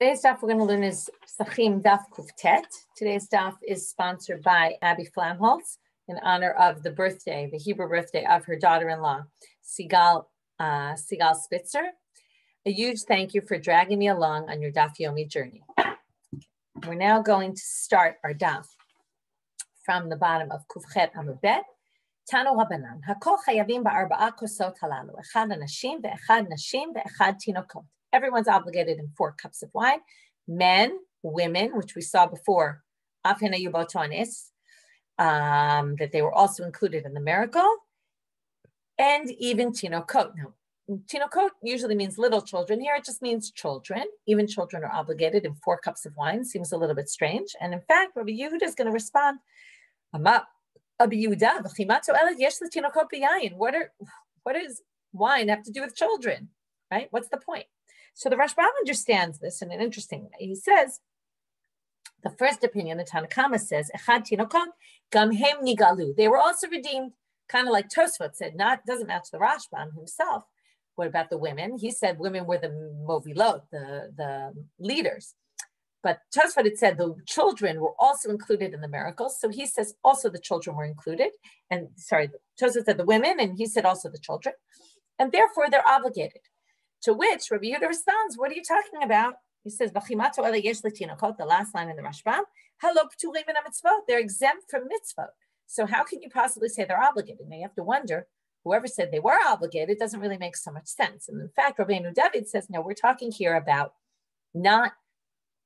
Today's daf we're going to learn is Pesachim daf kuftet. Today's daf is sponsored by Abby Flamholtz in honor of the birthday, the Hebrew birthday of her daughter-in-law, Sigal Spitzer. A huge thank you for dragging me along on your daf Yomi journey. We're now going to start our daf from the bottom of Kufchet Amud. Tanu Rabbanan, Hakol chayavim ba'arba'a kosot halalu, echad anashim ve'echad nashim ve'echad tinokot. Everyone's obligated in 4 cups of wine. Men, women, which we saw before, that they were also included in the miracle, and even tinokot. Now, tinokot usually means little children. Here it just means children. Even children are obligated in 4 cups of wine. Seems a little bit strange. And in fact, Rabbi Yehuda is going to respond, what does wine have to do with children, right? What's the point? So the Rashbam understands this in an interesting way. He says, the first opinion, the Tanakama says, Echad tinokot, gam hem nigalu. They were also redeemed, kind of like Tosfot said, doesn't match the Rashbam himself. What about the women? He said women were the movilot, the leaders. But Tosfot had said the children were also included in the miracles. So he says also the children were included. And Tosfot said the women, and he said also the children. And therefore they're obligated. To which Rabbi Yehuda responds, what are you talking about? He says, the last line in the Rashbam, they're exempt from mitzvot. So how can you possibly say they're obligated? Now you have to wonder, whoever said they were obligated doesn't really make so much sense. And in fact, Rabbeinu David says, no, we're talking here about not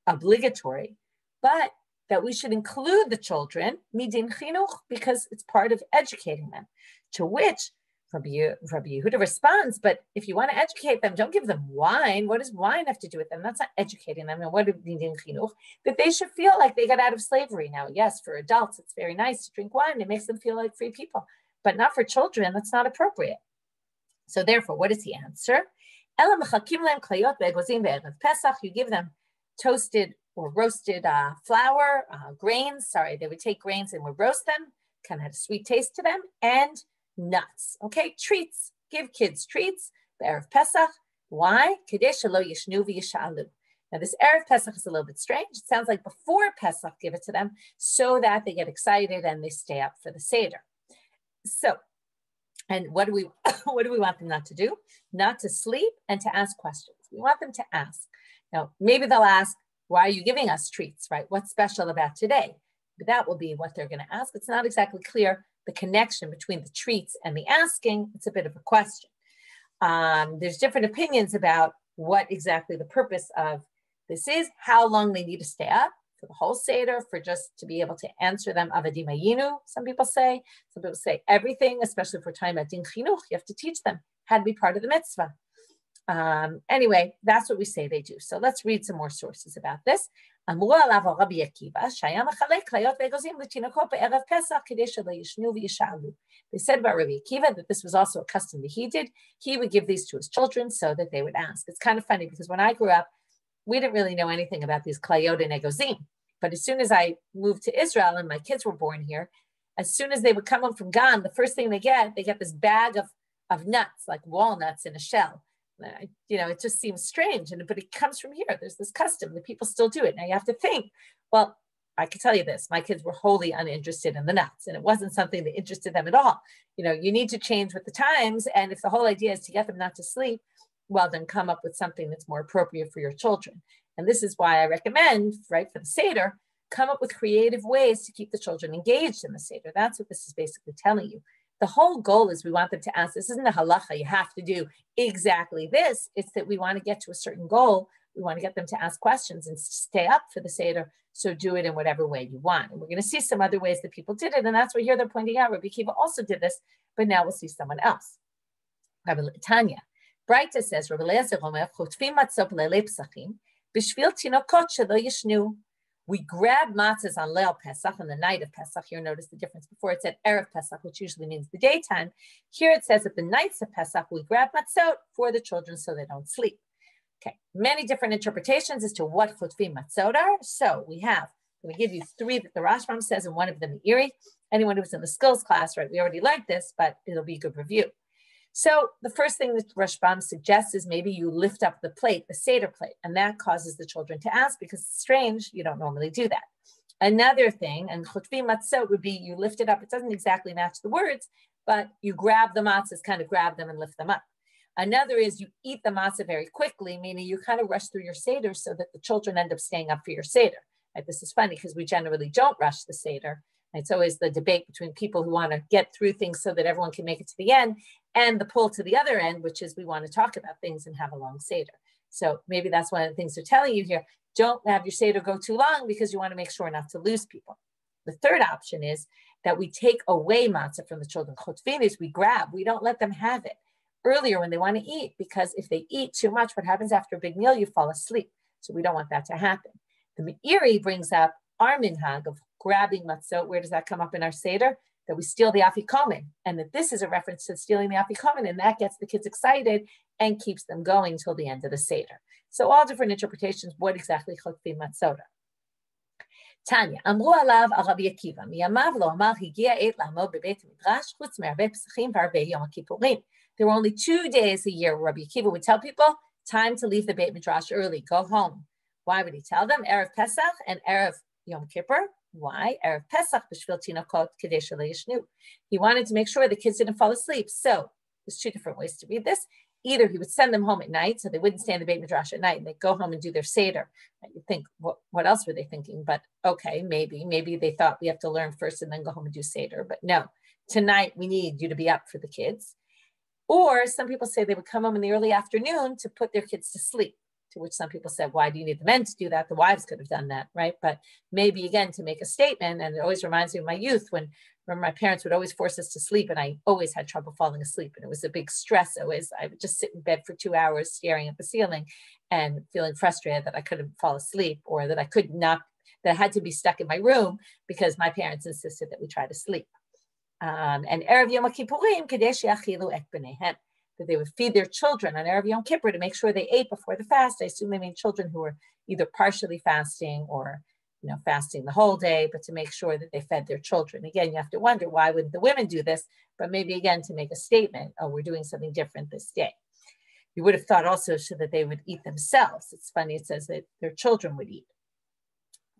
obligatory, but that we should include the children, midin chinuch, because it's part of educating them. To which Rabbi Yehuda responds, but if you want to educate them, don't give them wine. What does wine have to do with them? That's not educating them. And what do midin chinuch? That they should feel like they got out of slavery. Now, yes, for adults, it's very nice to drink wine. It makes them feel like free people, but not for children. That's not appropriate. So therefore, what does he answer? You give them toasted or roasted flour, grains. They would take grains and would roast them, kind of had a sweet taste to them, and nuts. Okay, treats. Give kids treats. The Erev Pesach. Why? Now this Erev Pesach is a little bit strange. It sounds like before Pesach, give it to them so that they get excited and they stay up for the Seder. So, and what do we want them not to do? Not to sleep and to ask questions. We want them to ask. Now, maybe they'll ask, why are you giving us treats, right? What's special about today? But that will be what they're going to ask. It's not exactly clear the connection between the treats and the asking. It's a bit of a question. There's different opinions about what exactly the purpose of this is, how long they need to stay up for the whole Seder, for just to be able to answer them avadim hayinu, some people say. Some people say everything, especially if we're talking about din chinuch, you have to teach them how to be part of the mitzvah. Anyway, that's what we say they do. So let's read some more sources about this. They said about Rabbi Akiva that this was also a custom that he did. He would give these to his children so that they would ask. It's kind of funny because when I grew up, we didn't really know anything about these klayot and egozim. But as soon as I moved to Israel and my kids were born here, as soon as they would come home from Gan, the first thing they get this bag of nuts, like walnuts in a shell. It just seems strange, but it comes from here. There's this custom that people still do it. Now you have to think, well, I can tell you this, my kids were wholly uninterested in the nuts, and it wasn't something that interested them at all. You need to change with the times, and if the whole idea is to get them not to sleep, well, then come up with something that's more appropriate for your children. And this is why I recommend, right, for the Seder, come up with creative ways to keep the children engaged in the Seder. That's what this is basically telling you. The whole goal is we want them to ask, this isn't a halacha, you have to do exactly this. It's that we want to get to a certain goal. We want to get them to ask questions and stay up for the Seder. So do it in whatever way you want. And we're going to see some other ways that people did it. And that's what here they're pointing out. Rabbi Akiva also did this, but now we'll see someone else. Rabbi Tanya. Breita says, Rabbi Eliezer Omer, chotfim matzot leilei Pesachim, b'shvil tinokot shelo yishnu. We grab matzahs on Leil Pesach, on the night of Pesach. Here, notice the difference. Before it said Erev Pesach, which usually means the daytime. Here it says at the nights of Pesach, we grab matzot for the children so they don't sleep. Okay, many different interpretations as to what chotfim matzot are. So we give you 3 that the Rashbam says, and one of them Erie. Anyone who's in the skills class, right? We already learned this, but it'll be a good review. So the first thing that Rashbam suggests is maybe you lift up the plate, the Seder plate, and that causes the children to ask because it's strange, you don't normally do that. Another thing, and chutvi matzot would be you lift it up. It doesn't exactly match the words, but you grab the matzahs, kind of grab them and lift them up. Another is you eat the matzah very quickly, meaning you kind of rush through your Seder so that the children end up staying up for your Seder. Right? This is funny because we generally don't rush the Seder. It's always the debate between people who want to get through things so that everyone can make it to the end and the pull to the other end, which is we want to talk about things and have a long Seder. So maybe that's one of the things they're telling you here. Don't have your Seder go too long because you want to make sure not to lose people. The third option is that we take away matzah from the children. Chotvin is we grab, we don't let them have it earlier when they want to eat, because if they eat too much, what happens after a big meal, you fall asleep. So we don't want that to happen. The Meiri brings up our minhag of grabbing matzot. Where does that come up in our Seder? That we steal the afikomen, and that this is a reference to stealing the afikomen, and that gets the kids excited and keeps them going till the end of the Seder. So all different interpretations, what exactly chotfin matzota. Tanya, Amru alav al Rabbi Akiva, miyamav lo amar higia et la'amod bebeit midrash chutz me'arvei Pesachim v'arvei Yom Kippurim. There were only 2 days a year where Rabbi Akiva would tell people, time to leave the Beit Midrash early, go home. Why would he tell them? Erev Pesach and Erev Yom Kippur. Why? Erev Pesach b'shvil tinokot kedei shelo yishnu. He wanted to make sure the kids didn't fall asleep. So there's 2 different ways to read this. Either he would send them home at night, so they wouldn't stay in the Beit Midrash at night, and they'd go home and do their Seder. You think, what else were they thinking? But okay, maybe they thought we have to learn first and then go home and do Seder. But no, tonight we need you to be up for the kids. Or some people say they would come home in the early afternoon to put their kids to sleep, to which some people said, why do you need the men to do that? The wives could have done that, right? But maybe, again, to make a statement, and it always reminds me of my youth when my parents would always force us to sleep, and I always had trouble falling asleep, and it was a big stress always. I would just sit in bed for 2 hours staring at the ceiling and feeling frustrated that I couldn't fall asleep, or that that I had to be stuck in my room because my parents insisted that we try to sleep. And Erev Yom Kippurim, Kadesh Yachilu Et B'neihem, that they would feed their children on Erev Yom Kippur to make sure they ate before the fast. I assume they mean children who were either partially fasting or, fasting the whole day, but to make sure that they fed their children. Again, you have to wonder, why wouldn't the women do this? But maybe, again, to make a statement, oh, we're doing something different this day. You would have thought also so that they would eat themselves. It's funny, it says that their children would eat.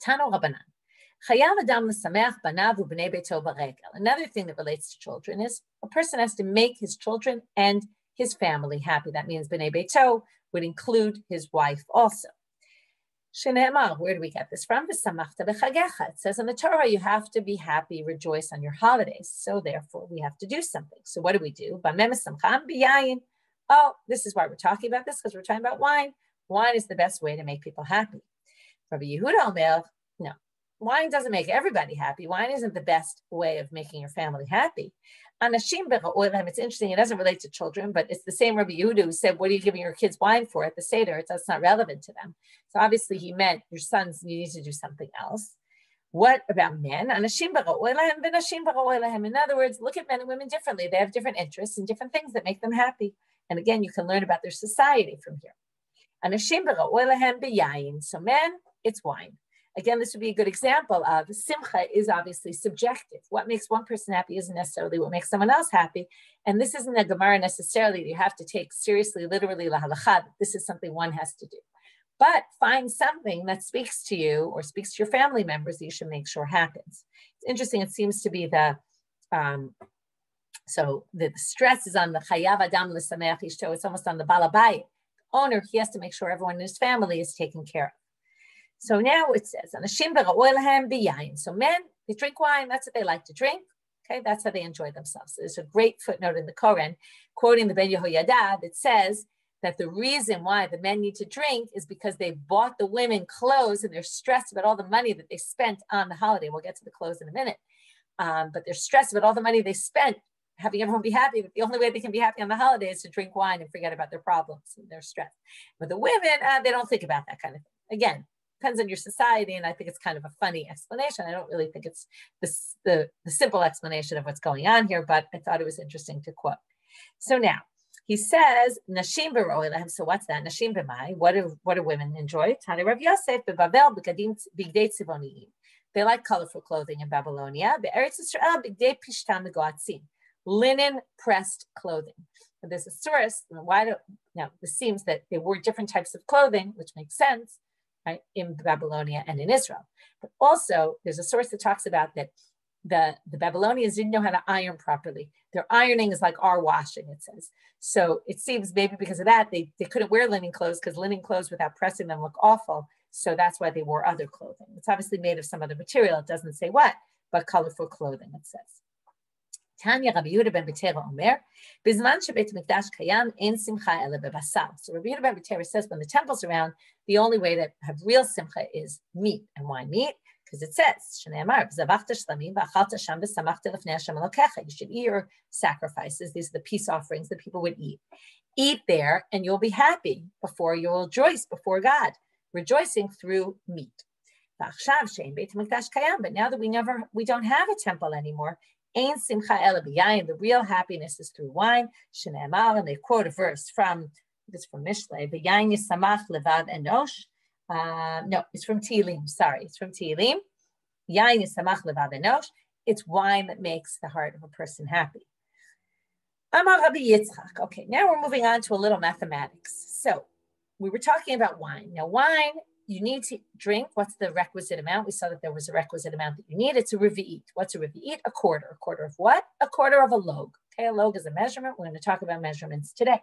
Tano Rabbanit. Another thing that relates to children is a person has to make his children and his family happy. That means b'nei beito would include his wife also. Where do we get this from? It says in the Torah, you have to be happy, rejoice on your holidays. So therefore, we have to do something. So what do we do? Oh, this is why we're talking about this, because we're talking about wine. Wine is the best way to make people happy. Rabbi Yehuda Omer, no. Wine doesn't make everybody happy. Wine isn't the best way of making your family happy. It's interesting, it doesn't relate to children, but it's the same Rabbi Yehuda who said, what are you giving your kids wine for at the Seder? That's not relevant to them. So obviously he meant your sons, you need to do something else. What about men? In other words, look at men and women differently. They have different interests and different things that make them happy. And again, you can learn about their society from here. So men, it's wine. Again, this would be a good example of simcha is obviously subjective. What makes one person happy isn't necessarily what makes someone else happy. And this isn't a Gemara necessarily that you have to take seriously, literally, la halakha. This is something one has to do. But find something that speaks to you or speaks to your family members that you should make sure happens. It's interesting. It seems to be the stress is on the chayav adam l'sameach ishto. It's almost on the balabayit. The owner, he has to make sure everyone in his family is taken care of. So now it says, so men, they drink wine. That's what they like to drink. Okay, that's how they enjoy themselves. So there's a great footnote in the Koran, quoting the Ben Yehoyada, that says that the reason why the men need to drink is because they bought the women clothes and they're stressed about all the money that they spent on the holiday. We'll get to the clothes in a minute. But they're stressed about all the money they spent having everyone be happy. But the only way they can be happy on the holiday is to drink wine and forget about their problems and their stress. But the women, they don't think about that kind of thing. Again, depends on your society, and I think it's kind of a funny explanation. I don't really think it's the simple explanation of what's going on here, but I thought it was interesting to quote. So now, he says, Nashim b'ro'elehem, so what's that? Nashim b'mai, what do women enjoy? Tani Rav Yosef, b'Bavel, b'gadim bigdei tzivoniyim. They like colorful clothing in Babylonia. Be'eretz Yisrael, bigdei pishtam megoatzim. linen pressed clothing. And there's a source, now this seems that there were different types of clothing, which makes sense, right, in Babylonia and in Israel. But also there's a source that talks about that the Babylonians didn't know how to iron properly. Their ironing is like our washing, it says. So it seems maybe because of that, they couldn't wear linen clothes because linen clothes without pressing them look awful. So that's why they wore other clothing. It's obviously made of some other material. It doesn't say what, but colorful clothing, it says. Tanya Rabbi Yehuda ben Betera Omer, Bizman shebeit mikdash kayam ein simcha ele bebasar. So Rabbi Yehuda ben Betera says when the temple's around, the only way to have real simcha is meat. And why meat? Because it says, you should eat your sacrifices. These are the peace offerings that people would eat. Eat there and you'll be happy before you'll rejoice before God, rejoicing through meat. But now that we don't have a temple anymore, the real happiness is through wine. And they quote a verse from Mishlei, no, it's from Tehillim. Sorry, it's from Tehillim. Yain yisamach levad enosh. It's wine that makes the heart of a person happy. Amar Rabbi Yitzchak. Okay, now we're moving on to a little mathematics. So we were talking about wine. Now, wine, you need to drink. What's the requisite amount? We saw that there was a requisite amount that you need. It's a revi'it. What's a revi'it? A quarter. A quarter of what? A quarter of a log. Okay, a log is a measurement. We're going to talk about measurements today.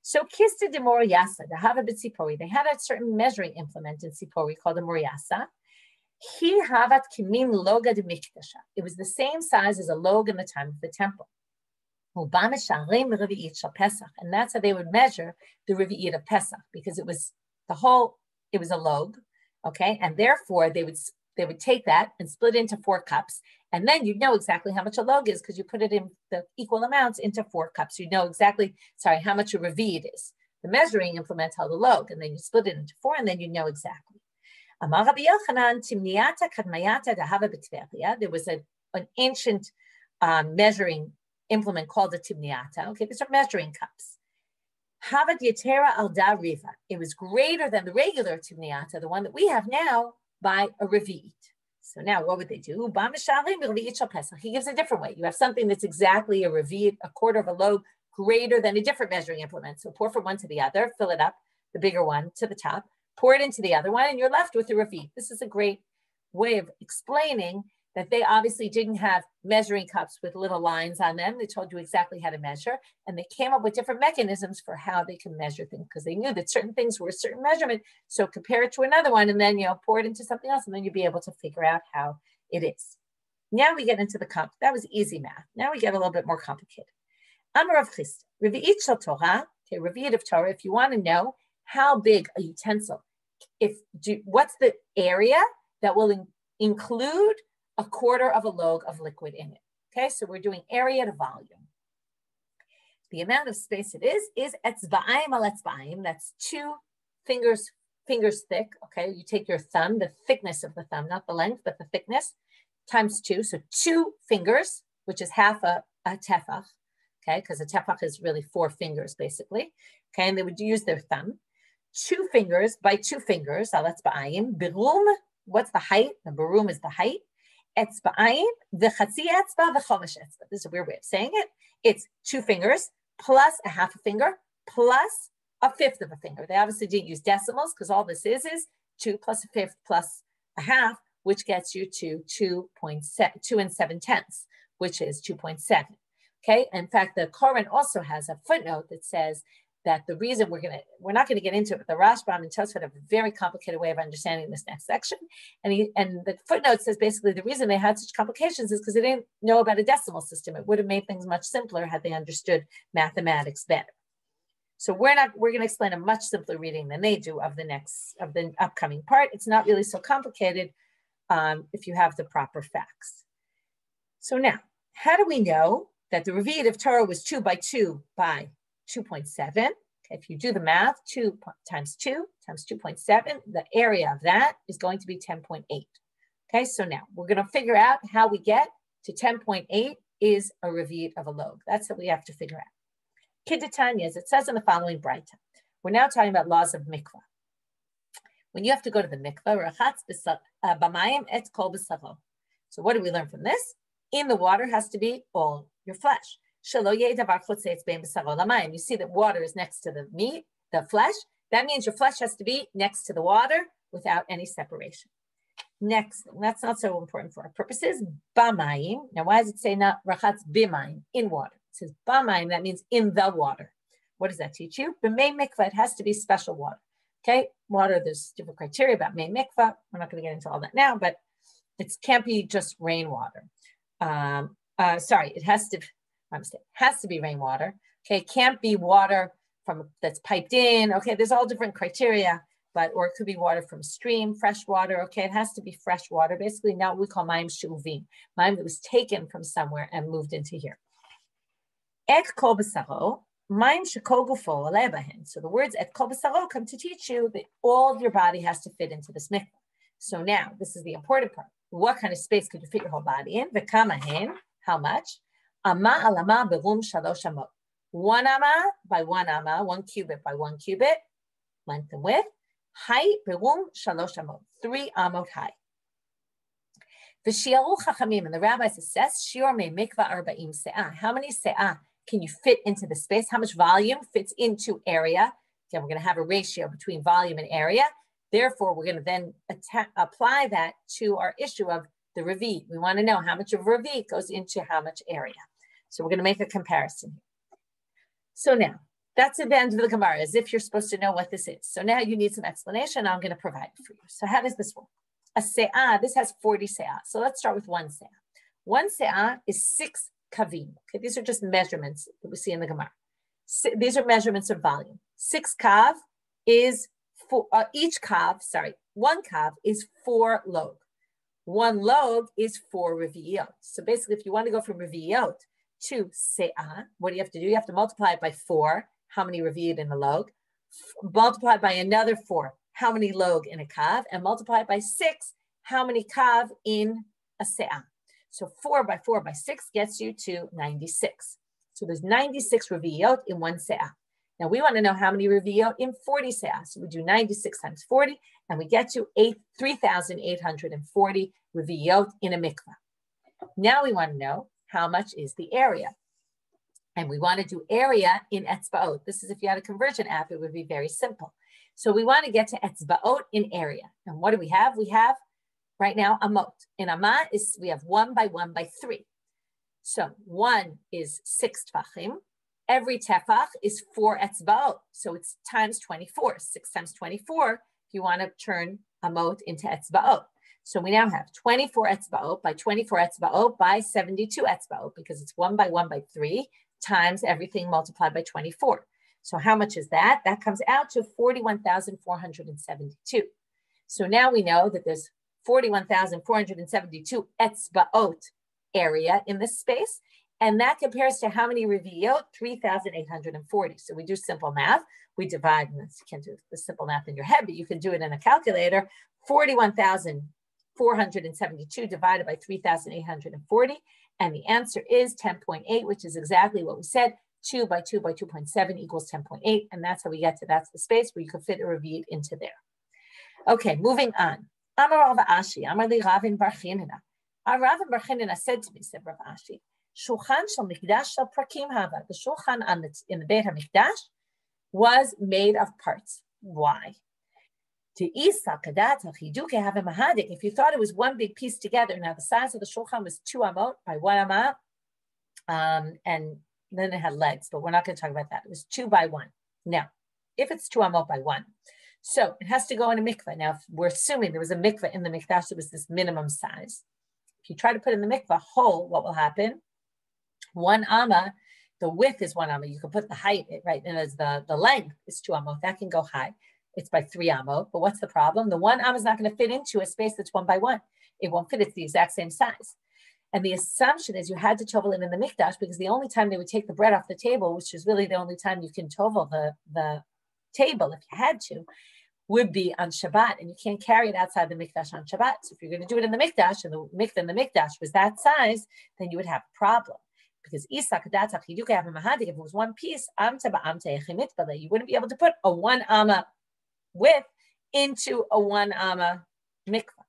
So kista de moriasa, the hava b'tzipori, they had a certain measuring implement in Tzipori called a moriasa. He havat kimin loga de mikdasha. It was the same size as a log in the time of the temple. And that's how they would measure the revi'it of Pesach, because it was a log, okay? And therefore they would take that and split into 4 cups. And then you know exactly how much a log is because you put it in the equal amounts into 4 cups. You know exactly, how much a revi'it is. The measuring implement held a log, and then you split it into 4, and then you know exactly. There was an ancient measuring implement called a timniata. Okay, these are measuring cups. Havad yetera al da riva. It was greater than the regular timniata, the one that we have now, by a revi'it. So now what would they do? He gives a different way. You have something that's exactly a revi'it, a quarter of a log, greater than a different measuring implement. So pour from one to the other, fill it up, the bigger one to the top, pour it into the other one, and you're left with a revi'it. This is a great way of explaining that they obviously didn't have measuring cups with little lines on them. They told you exactly how to measure, and they came up with different mechanisms for how they can measure things because they knew that certain things were a certain measurement. So compare it to another one, and then pour it into something else, and then you'll be able to figure out how it is. Now we get into the comp. That was easy math. Now we get a little bit more complicated. Amar Rav Chisda, Revi'it shel Torah, okay, Revi'it of Torah. If you want to know how big a utensil, what's the area that will include a quarter of a log of liquid in it. Okay, so we're doing area to volume. The amount of space it is etzba'im al etzba'im. That's 2 fingers thick. Okay, you take your thumb, the thickness of the thumb, not the length, but the thickness, times 2. So 2 fingers, which is half a tefach. Okay, because a tefach is really 4 fingers basically. Okay, and they would use their thumb. 2 fingers by 2 fingers. Al etzba'im. Birum. What's the height? The birum is the height. Etzba'im, v'chatzi etzba, v'chomesh etzba. This is a weird way of saying it. It's 2 fingers plus a half a finger plus a fifth of a finger. They obviously didn't use decimals because all this is 2 plus a fifth plus a half, which gets you to 2 7/10, which is 2.7. Okay. In fact, the Koran also has a footnote that says that the reason we're not going to get into it, but the Rashbam and Tosfot have a very complicated way of understanding this next section. And the footnote says basically the reason they had such complications is because they didn't know about a decimal system. It would have made things much simpler had they understood mathematics better. So we're going to explain a much simpler reading than they do of the upcoming part. It's not really so complicated if you have the proper facts. So now, how do we know that the Revi'it of Torah was 2 by 2 by 2.7. Okay, if you do the math, 2 times 2 times 2.7, the area of that is going to be 10.8. Okay, so now we're going to figure out how we get to 10.8 is a revi'it of a log. That's what we have to figure out. Kidatanya, as it says in the following Braita. We're now talking about laws of Mikhwa. When you have to go to the Mikhwa, b'mayim et kol b'saro. So what do we learn from this? In the water has to be all your flesh. You see that water is next to the meat, the flesh. That means your flesh has to be next to the water without any separation. Next, that's not so important for our purposes. Bamayim. Now, why does it say not rachatz bimayim, in water? It says bamayim, that means in the water. What does that teach you? B'mei mikvah, it has to be special water. Okay, water, there's different criteria about mei mikvah. We're not going to get into all that now, but it can't be just rainwater. It has to be rainwater. Okay, it can't be water that's piped in. Okay, there's all different criteria, or it could be water from stream, fresh water. Okay, it has to be fresh water. Basically, now we call mayim she'uvim, mayim that was taken from somewhere and moved into here. Et kol b'saro, mayim shekol gufo aleh bahen. So the words et kol b'saro come to teach you that all of your body has to fit into this mikvah. So now, this is the important part. What kind of space could you fit your whole body in? V'kama hen, how much? Ama alama berum shalosh amot. 1 amma by 1 amma, 1 cubit by 1 cubit, length and width. Height, berum shalosh amot, 3 amot high. V'shiaru chachamim, and the rabbi says, shiur me mikvah 40 se'ah. How many se'ah can you fit into the space? How much volume fits into area? Again, we're going to have a ratio between volume and area. Therefore, we're going to then apply that to our issue of the revi. We want to know how much of revi goes into how much area. So we're going to make a comparison here. So now, that's at the end of the Gemara, as if you're supposed to know what this is. So now you need some explanation. I'm going to provide it for you. So how does this work? A se'ah, this has 40 se'ah. So let's start with 1 se'ah. 1 se'ah is 6 kavim. Okay, these are just measurements that we see in the Gemara. These are measurements of volume. 6 kav is one kav is 4 log. 1 log is 4 revi'iyot. So basically, if you want to go from revi'iyot to se'ah, what do you have to do? You have to multiply it by 4, how many revi'iyot in a log, multiply it by another 4, how many log in a kav, and multiply it by 6, how many kav in a se'ah. So 4 by 4 by 6 gets you to 96. So there's 96 revi'iyot in 1 se'ah. Now we want to know how many revi'iyot in 40 se'ah. So we do 96 times 40, and we get to 3,840 revi'iyot in a mikvah. Now we want to know how much is the area. And we want to do area in etzba'ot. This is if you had a conversion app, it would be very simple. So we want to get to etzba'ot in area. And what do we have? We have right now amot. In amah, we have 1 by 1 by 3. So 1 is 6 tefachim. Every tefach is 4 etzba'ot. So it's times 24. 6 times 24, if you want to turn amot into etzba'ot. So we now have 24 etzba'ot by 24 etzba'ot by 72 etzba'ot, because it's 1 by 1 by 3 times everything multiplied by 24. So how much is that? That comes out to 41,472. So now we know that there's 41,472 etzba'ot area in this space. And that compares to how many revi'iyot? 3,840. So we do simple math. We divide, and you can't do the simple math in your head, but you can do it in a calculator. 41,472 divided by 3,840. And the answer is 10.8, which is exactly what we said. 2 by 2 by 2.7 equals 10.8. And that's how we get to, that's the space where you can fit a revi'iyot into there. Okay, moving on. Amar Rav Ashi, Amar li Ravin Bar Chinina. Ravin Bar Chinina said to me, said Rav Ashi, Shulchan shel mikdash shel prakim hava. The shulchan in the Beit HaMikdash was made of parts. Why? If you thought it was one big piece together, now the size of the shulchan was 2 amot by 1 amah, and then it had legs, but we're not going to talk about that. It was 2 by 1. Now, if it's 2 amot by 1, so it has to go in a mikvah. Now, if we're assuming there was a mikvah in the mikdash, it was this minimum size. If you try to put in the mikvah whole, what will happen? 1 amma, the width is 1 amma. You can put the height, right? And as the length is 2 amot, that can go high. It's by 3 amot. But what's the problem? The 1 amma is not going to fit into a space that's 1 by 1. It won't fit. It's the exact same size. And the assumption is you had to tovel it in the mikdash, because the only time they would take the bread off the table, which is really the only time you can tovel the table if you had to, would be on Shabbat, and you can't carry it outside the mikdash on Shabbat. So if you're going to do it in the mikdash, and the mikvah in the mikdash was that size, then you would have a problem. Because if it was one piece, you wouldn't be able to put a 1 amma width into a 1 amma mikvah.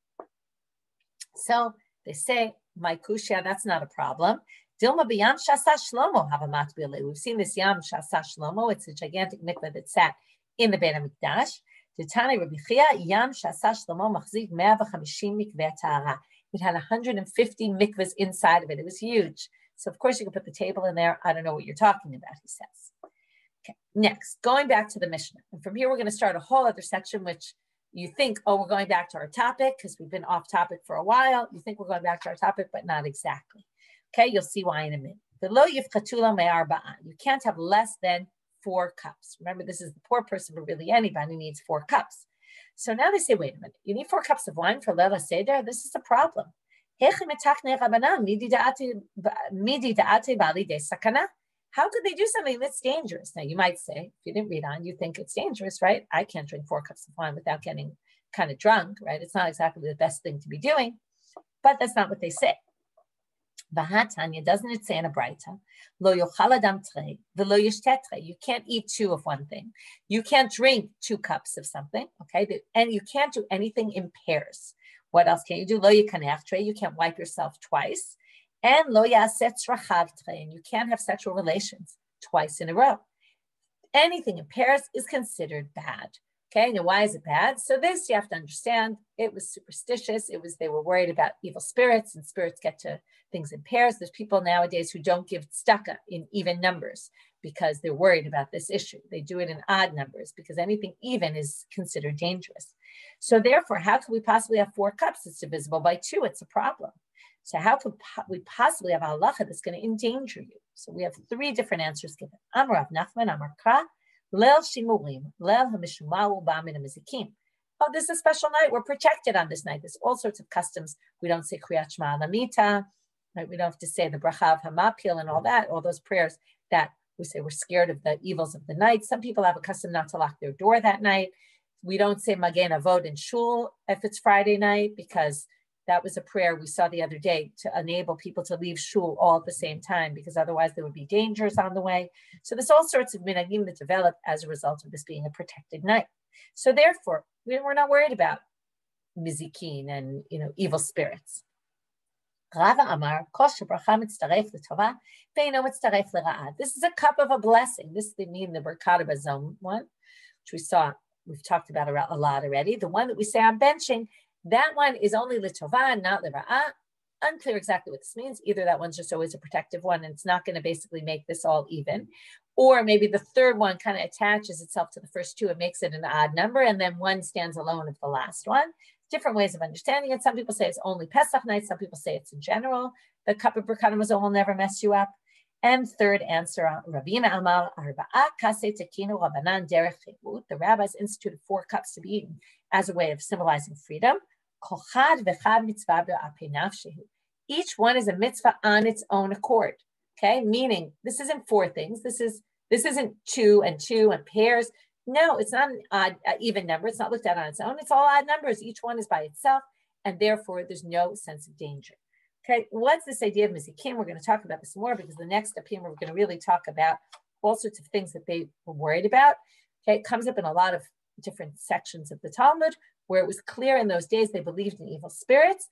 So they say, my kushya, that's not a problem. Dilma b'yam shasa shlomo have a matbil. We've seen this yam shasa shlomo. It's a gigantic mikveh that sat in the Beit HaMikdash. Titani Rabbi Chia yam shasa shlomo machzik 150 mikveh tahara. It had 150 mikvahs inside of it. It was huge. So of course you can put the table in there. I don't know what you're talking about, he says. Okay. Next, going back to the Mishnah. And from here, we're going to start a whole other section, which you think, oh, we're going back to our topic because we've been off topic for a while. You think we're going back to our topic, but not exactly. Okay, you'll see why in a minute. You can't have less than 4 cups. Remember, this is the poor person, but really anybody needs 4 cups. So now they say, wait a minute, you need 4 cups of wine for Leila Seder? This is a problem. How could they do something that's dangerous? Now, you might say, if you didn't read on, you think it's dangerous, right? I can't drink 4 cups of wine without getting kind of drunk, right? It's not exactly the best thing to be doing, but that's not what they say. Vahatanya, doesn't it say in a Braita, lo yochal adam trei, v'lo yishtet trei? You can't eat 2 of one thing. You can't drink 2 cups of something, okay? And you can't do anything in pairs. What else can you do? Lo yikanech trei, you can't wipe yourself twice. And lo yaset rachav trei, and you can't have sexual relations twice in a row. Anything in pairs is considered bad. Okay, now why is it bad? So this, you have to understand, it was superstitious. They were worried about evil spirits, and spirits get to things in pairs. There's people nowadays who don't give tzedakah in even numbers because they're worried about this issue. They do it in odd numbers because anything even is considered dangerous. So therefore, how could we possibly have 4 cups? It's divisible by 2. It's a problem. So how could we possibly have a halacha that's going to endanger you? So we have 3 different answers given. Amar Rav Nachman, Amar Kra, Leil Shimurim, Leil HaMishumau Ba'amin HaMizikim. Oh, this is a special night. We're protected on this night. There's all sorts of customs. We don't say Kriyat Shema Lamita, right? We don't have to say the Bracha of Hamapil and all that, all those prayers that we say we're scared of the evils of the night. Some people have a custom not to lock their door that night. We don't say Magen Avod in Shul if it's Friday night because that was a prayer we saw the other day to enable people to leave shul all at the same time because otherwise there would be dangers on the way. So there's all sorts of minhagim that develop as a result of this being a protected night. So therefore, we're not worried about mizikin and evil spirits. Rava Amar, this is a cup of a blessing. This they mean the Berkat Bazom one, which we've talked about a lot already. The one that we say on benching, that one is only litova, not lira'ah. Unclear exactly what this means. Either that one's just always a protective one and it's not going to basically make this all even. Or maybe the third one kind of attaches itself to the first 2 and makes it an odd number. And then one stands alone of the last one. Different ways of understanding it. Some people say it's only Pesach night. Some people say it's in general. The cup of Birkat Hamazon will never mess you up. And third answer, Ravina Amar, Arba'a Kase Tekinu Rabbanan Derech Chibut. The rabbis instituted 4 cups to be eaten as a way of symbolizing freedom. Each one is a mitzvah on its own accord. Okay, meaning this isn't 4 things. This isn't 2 and 2 and pairs. No, it's not an odd, even number. It's not looked at on its own. It's all odd numbers. Each one is by itself, and therefore there's no sense of danger. Okay, what's this idea of mizikim? We're going to talk about this more because the next apim we're going to really talk about all sorts of things that they were worried about. Okay, it comes up in a lot of different sections of the Talmud where it was clear in those days they believed in evil spirits,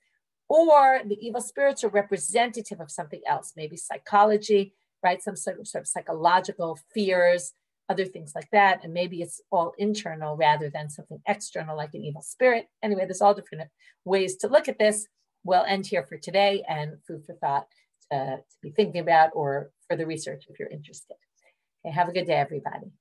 or the evil spirits are representative of something else, maybe psychology, right? Some sort of psychological fears, other things like that. And maybe it's all internal rather than something external like an evil spirit. Anyway, there's all different ways to look at this. We'll end here for today and food for thought to be thinking about or further research if you're interested. Okay, have a good day, everybody.